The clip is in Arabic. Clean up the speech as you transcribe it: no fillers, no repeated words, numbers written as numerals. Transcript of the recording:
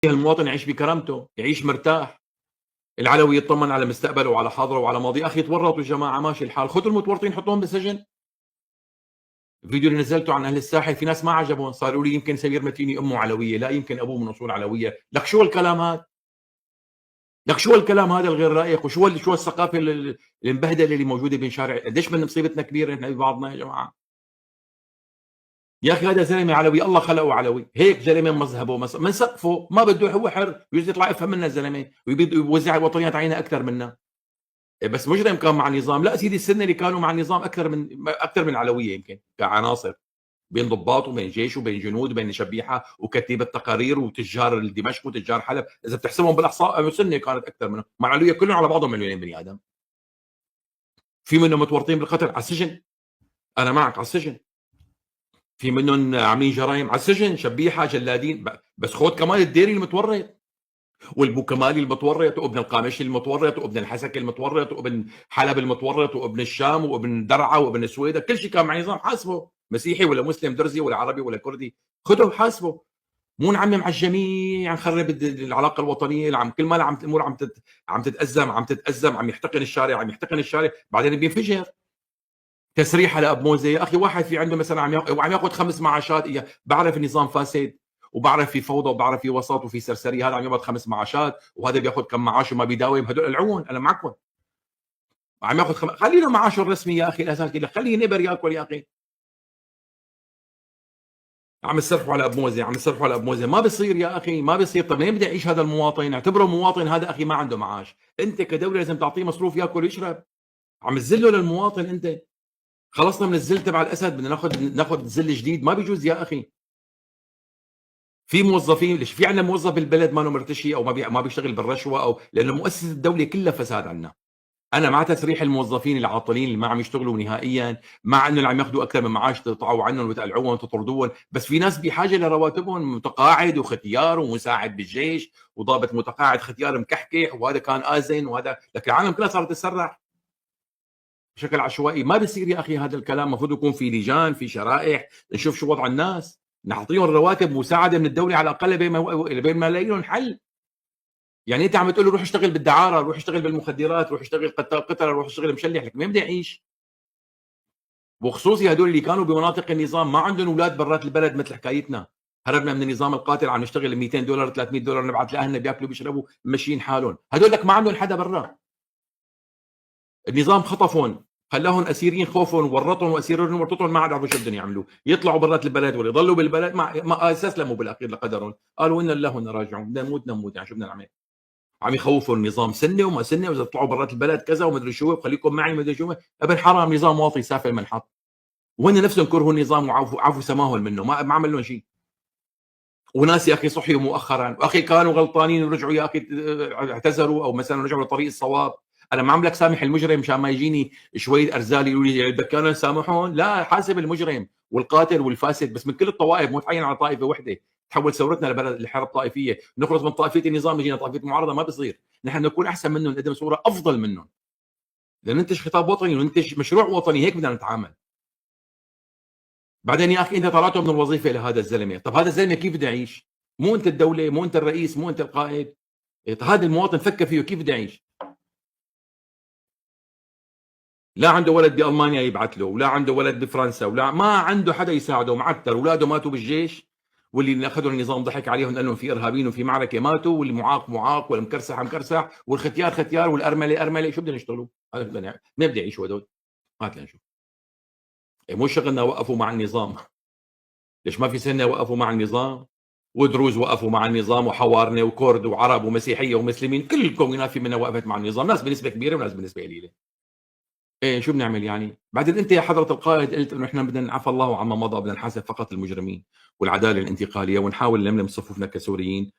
المواطن يعيش بكرامته، يعيش مرتاح، العلوي يطمن على مستقبله وعلى حاضره وعلى ماضيه، أخي تورطوا يا جماعة ماشي الحال، خذوا المتورطين حطوهم بالسجن. الفيديو اللي نزّلته عن أهل الساحل في ناس ما عجبهم، صاروا يقولوا لي يمكن سمير متيني أمه علوية، لا يمكن أبوه من أصول علوية، لك شو الكلام هاد؟ لك شو الكلام هذا الغير لائق، شو الثقافة المبهدلة اللي موجودة بين شارع، قديش من مصيبتنا كبيرة نحن ببعضنا يا جماعة. يا أخي هذا زلمة علوي، الله خلقه علوي، هيك زلمة مذهبه من سقفه ما بده، هو حر، بجوز يطلع يفهم منا الزلمة ويبيد يوزع الوطنيات علينا أكثر منا. بس مجرم كان مع النظام، لا سيدي السنة اللي كانوا مع النظام أكثر من علوية يمكن كعناصر، بين ضباط وبين جيش وبين جنود وبين شبيحة وكتيبة تقارير وتجار دمشق وتجار حلب، إذا بتحسبهم بالإحصاء سنة كانت أكثر منهم، مع العلوية كلهم على بعضهم مليونين بني آدم. في منهم متورطين بالقتل على السجن، أنا معك على السجن. في منهم عاملين جرايم على السجن، شبيحة جلادين، بس خذ كمان الديري المتورط والبوكمالي المتورط وابن القامشي المتورط وابن الحسكي المتورط وابن حلب المتورط وابن الشام وابن درعا وابن السويدة، كل شيء كان مع نظام، حاسبه مسيحي ولا مسلم درزي ولا عربي ولا كردي، خذه حاسبه. مو نعمم على الجميع، نخرب العلاقه الوطنيه اللي كل ما الامور عم تتازم، عم يحتقن الشارع، بعدين بينفجر. تسريحه لاب موزه يا اخي، واحد في عنده مثلا وعم ياخذ 5 معاشات، بعرف النظام فاسد وبعرف في فوضى وبعرف في وسط وفي سرسريه، هذا عم يقبض 5 معاشات وهذا بياخذ كم معاش وما بيداوم، هدول العون انا معكم. عم ياخذ خلينا معاشه الرسمي يا اخي، الاساس كده خليه نبر ياكل يا اخي. عم يصرفوا على ابو موزه، ما بيصير يا اخي، ما بيصير. طب ليه بدي يعيش هذا المواطن؟ اعتبره مواطن هذا اخي ما عنده معاش، انت كدوله لازم تعطيه مصروف ياكل ويشرب، عم تذله للمواطن انت. خلصنا من الذل تبع الاسد، بدنا ناخذ ذل جديد، ما بيجوز يا اخي. في موظفين، ليش في عندنا موظف بالبلد ما مرتشي او ما بيشتغل بالرشوه، او لانه مؤسسه الدوله كلها فساد عندنا. انا مع تسريح الموظفين العاطلين اللي ما عم يشتغلوا نهائيا، مع انه اللي عم ياخذوا اكثر من معاش تقطعوا عنهم وتقلعوهم وتطردوهم، بس في ناس بحاجه لرواتبهم، متقاعد وختيار ومساعد بالجيش وضابط متقاعد ختيار مكحكح، وهذا كان اذن وهذا، لكن العالم كلها صارت تسرح بشكل عشوائي. ما بيصير يا اخي هذا الكلام، المفروض يكون في لجان، في شرائح، نشوف شو وضع الناس، نعطيهم رواتب مساعده من الدوله على الاقل بين ما نلاقي لهم حل. يعني انت عم تقول له روح اشتغل بالدعاره، روح اشتغل بالمخدرات، روح اشتغل قتله، روح اشتغل مشلح، لك مين بده يعيش؟ وخصوصي هدول اللي كانوا بمناطق النظام ما عندهم اولاد برات البلد مثل حكايتنا، هربنا من النظام القاتل، عم نشتغل 200 دولار 300 دولار، نبعث لاهلنا بياكلوا بيشربوا ماشيين حالهم، هدول لك ما عندهم حدا برا. النظام خطفهم، خلاهم اسيرين خوفهم، ورطهم واسيرين ورطتهم، ما عاد عرفوا شو بدهم يعملوا، يطلعوا برات البلد ولا يضلوا بالبلد، ما استسلموا بالاخير لقدرهم، قالوا انا لله وانا راجعون، بدنا نموت يعني شو بدنا نعمل؟ عم يخوفوا النظام سنه وما سنه، واذا طلعوا برات البلد كذا وما ادري شو، خليكم معي ما ادري شو، ابن حرام نظام واطي سافل منحط. وهن نفسهم كرهوا النظام وعفوا سماهم منه، ما عمل لهم شيء. وناس يا اخي صحيوا مؤخرا، واخي كانوا غلطانين ورجعوا يا اخي اعتذروا او مثلا رجعوا لطريق الصواب. انا ما عم لك سامح المجرم مشان ما يجيني شويه ارذال يقولوا لي بدك انا سامحهم، لا حاسب المجرم والقاتل والفاسد، بس من كل الطوائف، مو تعين على طائفه وحده. تحول ثورتنا لبلد لحرب طائفيه، نخلص من طائفيه النظام نجينا طائفيه المعارضه، ما بصير. نحن نكون احسن منهم، نقدم صوره افضل منهم، لننتج خطاب وطني وننتج مشروع وطني، هيك بدنا نتعامل. بعدين يا اخي انت طلعته من الوظيفه لهذا الزلمه، طب هذا الزلمه كيف بده يعيش؟ مو انت الدوله، مو انت الرئيس، مو انت القائد. هذا المواطن فكر فيه كيف بده يعيش؟ لا عنده ولد بالمانيا يبعث له، ولا عنده ولد بفرنسا، ولا ما عنده حدا يساعده، معتر، اولاده ماتوا بالجيش، واللي اخذوا النظام ضحك عليهم قال لهم في ارهابيين وفي معركه ماتوا، واللي معاق معاق، والمكرسح مكرسح، والختيار ختيار، والارمله ارمله، شو بدنا نشتغلوا؟ هذا بدنا نعمل، مين بده يعيشوا هدول؟ هات لنشوف. مو شغلنا وقفوا مع النظام. ليش ما في سنه وقفوا مع النظام؟ ودروز وقفوا مع النظام، وحوارنه وكرد وعرب ومسيحيه ومسلمين، كل الكوميونات في منها وقفت مع النظام، ناس بنسبه كبيره وناس بنسبه قليله. ايه شو بنعمل يعني؟ بعدين انت يا حضره القائد قلت انه احنا بدنا نعفى الله عما مضى، بدنا نحاسب فقط المجرمين والعداله الانتقاليه، ونحاول نلملم صفوفنا كسوريين.